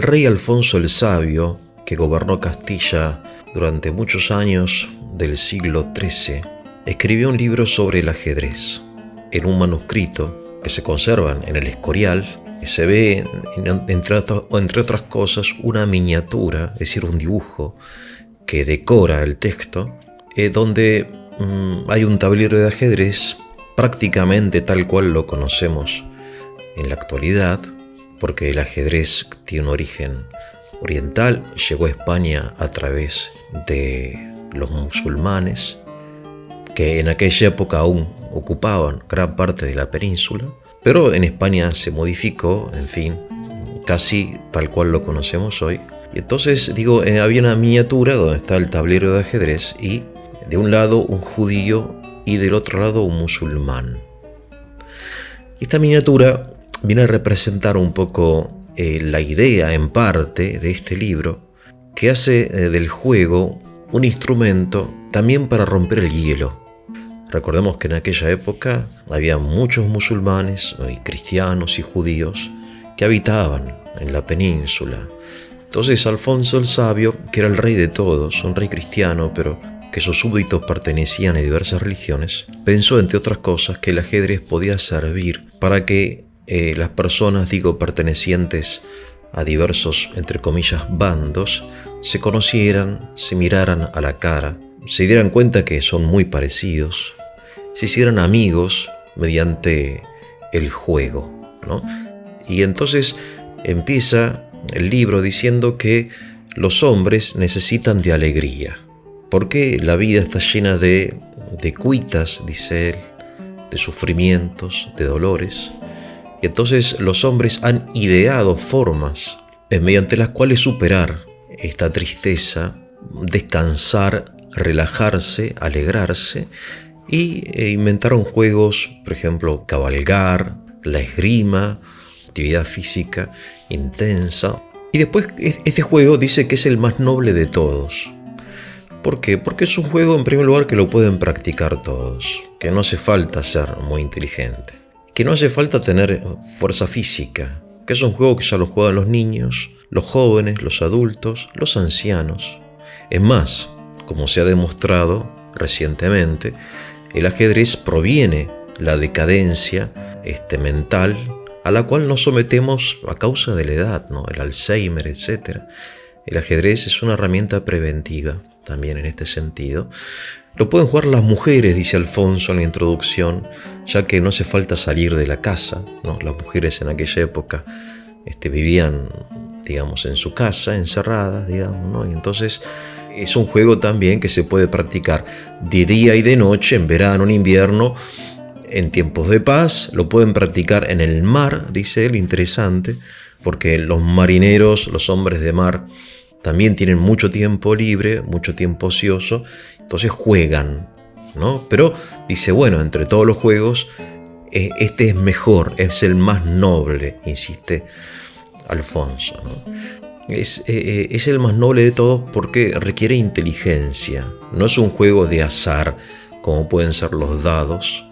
rey Alfonso el Sabio, que gobernó Castilla durante muchos años del siglo XIII, escribió un libro sobre el ajedrez. En un manuscrito que se conserva en el Escorial, se ve, entre otras cosas, una miniatura, es decir, un dibujo que decora el texto, donde hay un tablero de ajedrez prácticamente tal cual lo conocemos en la actualidad, porque el ajedrez tiene un origen oriental, llegó a España a través de los musulmanes, que en aquella época aún ocupaban gran parte de la península, pero en España se modificó, en fin, casi tal cual lo conocemos hoy. Y entonces, había una miniatura donde está el tablero de ajedrez y de un lado un judío y del otro lado un musulmán. Esta miniatura viene a representar un poco la idea, en parte, de este libro, que hace del juego un instrumento también para romper el hielo. Recordemos que en aquella época había muchos musulmanes, y cristianos y judíos que habitaban en la península. Entonces Alfonso el Sabio, que era el rey de todos, un rey cristiano, pero que sus súbditos pertenecían a diversas religiones, pensó, entre otras cosas, que el ajedrez podía servir para que las personas, pertenecientes a diversos, entre comillas, bandos, se conocieran, se miraran a la cara, se dieran cuenta que son muy parecidos, se hicieran amigos mediante el juego, ¿no? Y entonces empieza el libro diciendo que los hombres necesitan de alegría, porque la vida está llena de cuitas, dice él, de sufrimientos, de dolores. Y entonces los hombres han ideado formas mediante las cuales superar esta tristeza, descansar, relajarse, alegrarse, y inventaron juegos, por ejemplo, cabalgar, la esgrima, actividad física intensa. Y después este juego dice que es el más noble de todos. ¿Por qué? Porque es un juego, en primer lugar, que lo pueden practicar todos, que no hace falta ser muy inteligente, que no hace falta tener fuerza física, que es un juego que ya lo juegan los niños, los jóvenes, los adultos, los ancianos. Es más, como se ha demostrado recientemente, el ajedrez proviene la decadencia mental a la cual nos sometemos a causa de la edad, ¿no? El Alzheimer, etc. El ajedrez es una herramienta preventiva también en este sentido. Lo pueden jugar las mujeres, dice Alfonso en la introducción, ya que no hace falta salir de la casa, ¿no? Las mujeres en aquella época vivían, en su casa, encerradas, ¿no? Y entonces es un juego también que se puede practicar de día y de noche, en verano, en invierno, en tiempos de paz. Lo pueden practicar en el mar, dice él, interesante, porque los marineros, los hombres de mar, también tienen mucho tiempo libre, mucho tiempo ocioso, entonces juegan, ¿no? Pero dice, bueno, entre todos los juegos, este es mejor, es el más noble, insiste Alfonso, ¿no? Es el más noble de todos porque requiere inteligencia. No es un juego de azar, como pueden ser los dados,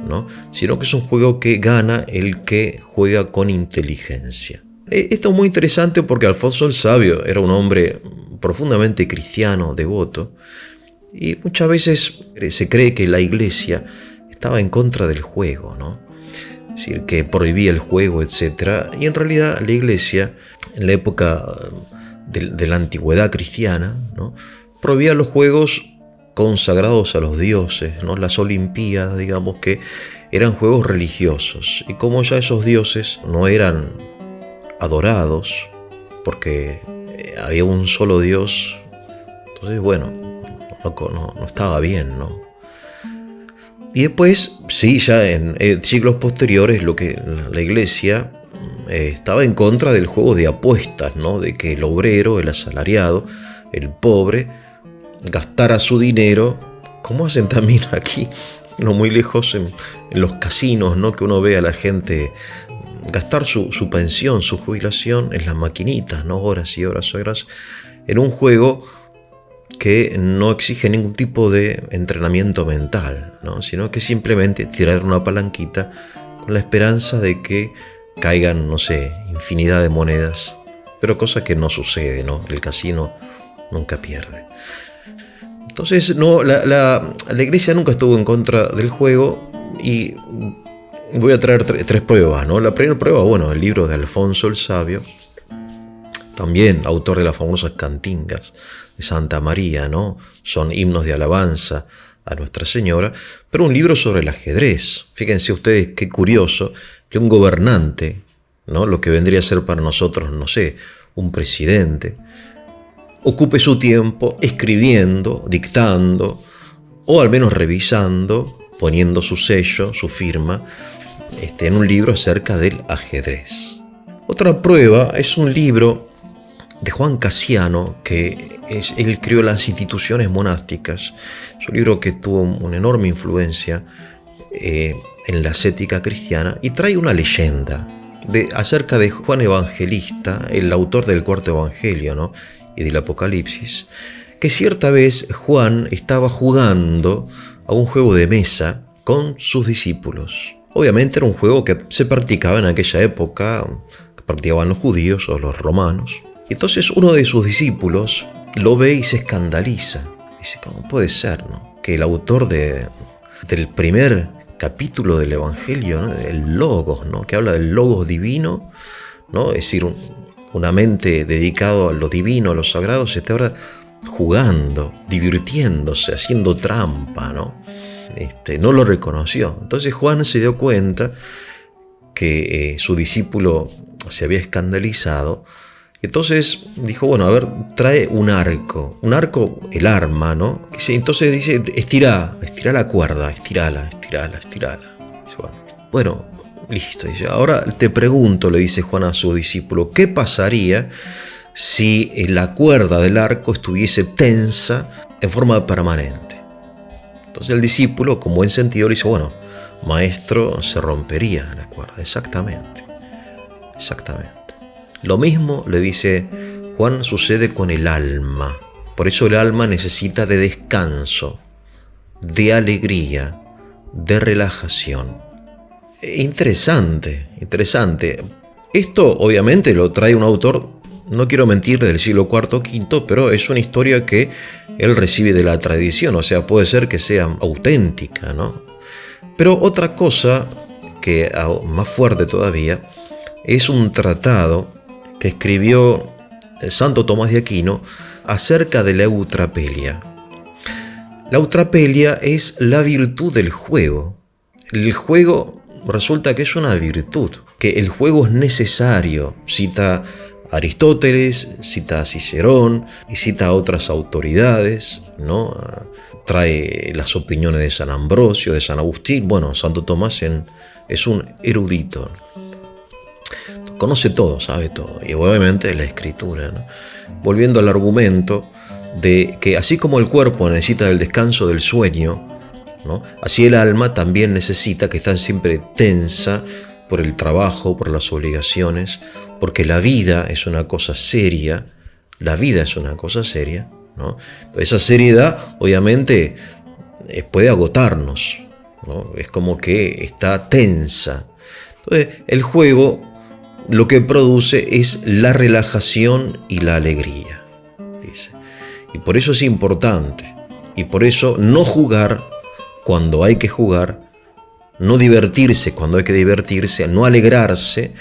¿no? Sino que es un juego que gana el que juega con inteligencia. Esto es muy interesante porque Alfonso el Sabio era un hombre profundamente cristiano, devoto, y muchas veces se cree que la Iglesia estaba en contra del juego, ¿no? Es decir, que prohibía el juego, etc. Y en realidad la Iglesia, en la época de la antigüedad cristiana, ¿no?, prohibía los juegos consagrados a los dioses, ¿no? Las Olimpiadas, que eran juegos religiosos. Y como ya esos dioses no eran adorados, porque había un solo Dios, entonces, no estaba bien, ¿no? Y después, sí, ya en siglos posteriores, la Iglesia estaba en contra del juego de apuestas, ¿no? De que el obrero, el asalariado, el pobre, gastara su dinero, como hacen también aquí, no muy lejos, en los casinos, ¿no? Que uno ve a la gente gastar su pensión, su jubilación en las maquinitas, ¿no? Horas y horas, en un juego que no exige ningún tipo de entrenamiento mental, ¿no? Sino que simplemente tirar una palanquita con la esperanza de que caigan, infinidad de monedas pero cosa que no sucede, ¿no? El casino nunca pierde. Entonces, no, la iglesia nunca estuvo en contra del juego, y voy a traer tres pruebas, ¿no? La primera prueba, bueno, el libro de Alfonso el Sabio, también autor de las famosas cantingas de Santa María, ¿no? Son himnos de alabanza a Nuestra Señora, pero un libro sobre el ajedrez. Fíjense ustedes qué curioso que un gobernante, ¿no? Lo que vendría a ser para nosotros, no sé, un presidente, ocupe su tiempo escribiendo, dictando, o al menos revisando, poniendo su sello, su firma, en un libro acerca del ajedrez. Otra prueba es un libro de Juan Casiano, que él creó las instituciones monásticas. Es un libro que tuvo una enorme influencia en la ascética cristiana, y trae una leyenda acerca de Juan Evangelista, el autor del cuarto evangelio, ¿no? Y del Apocalipsis, que cierta vez Juan estaba jugando a un juego de mesa con sus discípulos. Obviamente era un juego que se practicaba en aquella época, que practicaban los judíos o los romanos. Y entonces uno de sus discípulos lo ve y se escandaliza. Dice, ¿cómo puede ser, no? Que el autor del primer capítulo del Evangelio, ¿no? Del Logos, ¿no? Que habla del Logos divino, ¿no? Es decir, una mente dedicada a lo divino, a lo sagrado, se está ahora jugando, divirtiéndose, haciendo trampa, ¿no? No lo reconoció. Entonces Juan se dio cuenta que su discípulo se había escandalizado. Entonces dijo, bueno, a ver, trae un arco, el arma, ¿no? Entonces dice, estira la cuerda, estirala. Dice, bueno, listo. Dice, ahora te pregunto, le dice Juan a su discípulo, ¿qué pasaría si la cuerda del arco estuviese tensa en forma permanente? Entonces el discípulo, con buen sentido, le dice, bueno, maestro, se rompería la cuerda. Exactamente. Lo mismo, le dice Juan, sucede con el alma. Por eso el alma necesita de descanso, de alegría, de relajación. Interesante. Esto obviamente lo trae un autor, no quiero mentir, del siglo IV o V, pero es una historia que él recibe de la tradición, o sea, puede ser que sea auténtica, ¿no? Pero otra cosa, que más fuerte todavía, es un tratado que escribió Santo Tomás de Aquino acerca de la eutrapelia. La eutrapelia es la virtud del juego. El juego resulta que es una virtud, que el juego es necesario. Cita a Aristóteles, cita a Cicerón y cita a otras autoridades, ¿no? Trae las opiniones de San Ambrosio, de San Agustín. Bueno, Santo Tomás es un erudito. Conoce todo, sabe todo, y obviamente la escritura, ¿no? Volviendo al argumento de que así como el cuerpo necesita del descanso del sueño, ¿no? Así el alma también necesita, que está siempre tensa por el trabajo, por las obligaciones, porque la vida es una cosa seria, ¿no? Esa seriedad obviamente puede agotarnos, ¿no? Es como que está tensa. Entonces el juego lo que produce es la relajación y la alegría, dice. Y por eso es importante, y por eso no jugar cuando hay que jugar, no divertirse cuando hay que divertirse, no alegrarse,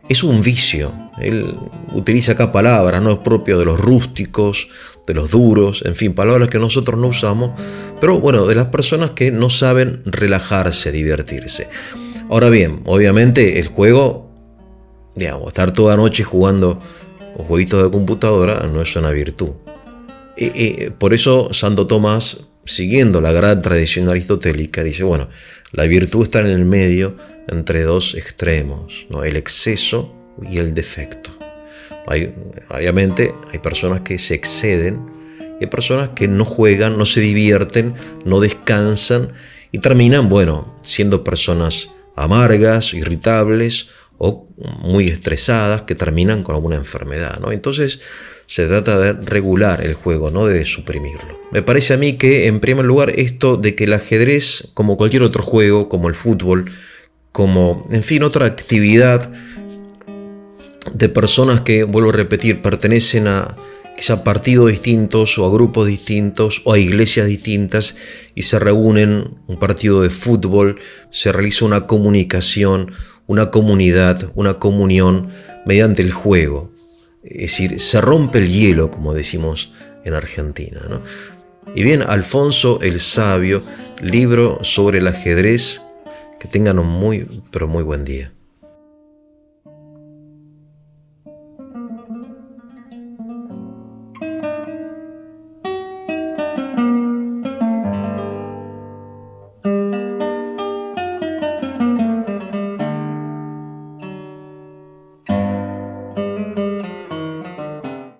es un vicio. Él utiliza acá palabras, no es propio de los rústicos, de los duros, en fin, palabras que nosotros no usamos, pero bueno, de las personas que no saben relajarse, divertirse. Ahora bien, obviamente el juego, digamos, estar toda noche jugando un jueguito de computadora no es una virtud. Por eso Santo Tomás, siguiendo la gran tradición aristotélica, dice, bueno, la virtud está en el medio entre dos extremos, ¿no? El exceso y el defecto. Obviamente hay personas que se exceden y hay personas que no juegan, no se divierten, no descansan y terminan, bueno, siendo personas amargas, irritables o muy estresadas, que terminan con alguna enfermedad, ¿no? Entonces se trata de regular el juego, no de suprimirlo. Me parece a mí que, en primer lugar, esto de que el ajedrez, como cualquier otro juego, como el fútbol, como, en fin, otra actividad, de personas que, vuelvo a repetir, pertenecen a quizá partidos distintos o a grupos distintos o a iglesias distintas y se reúnen, un partido de fútbol, se realiza una comunicación, una comunidad, una comunión mediante el juego. Es decir, se rompe el hielo, como decimos en Argentina, ¿no? Y bien, Alfonso el Sabio, libro sobre el ajedrez. Que tengan un muy, pero muy buen día.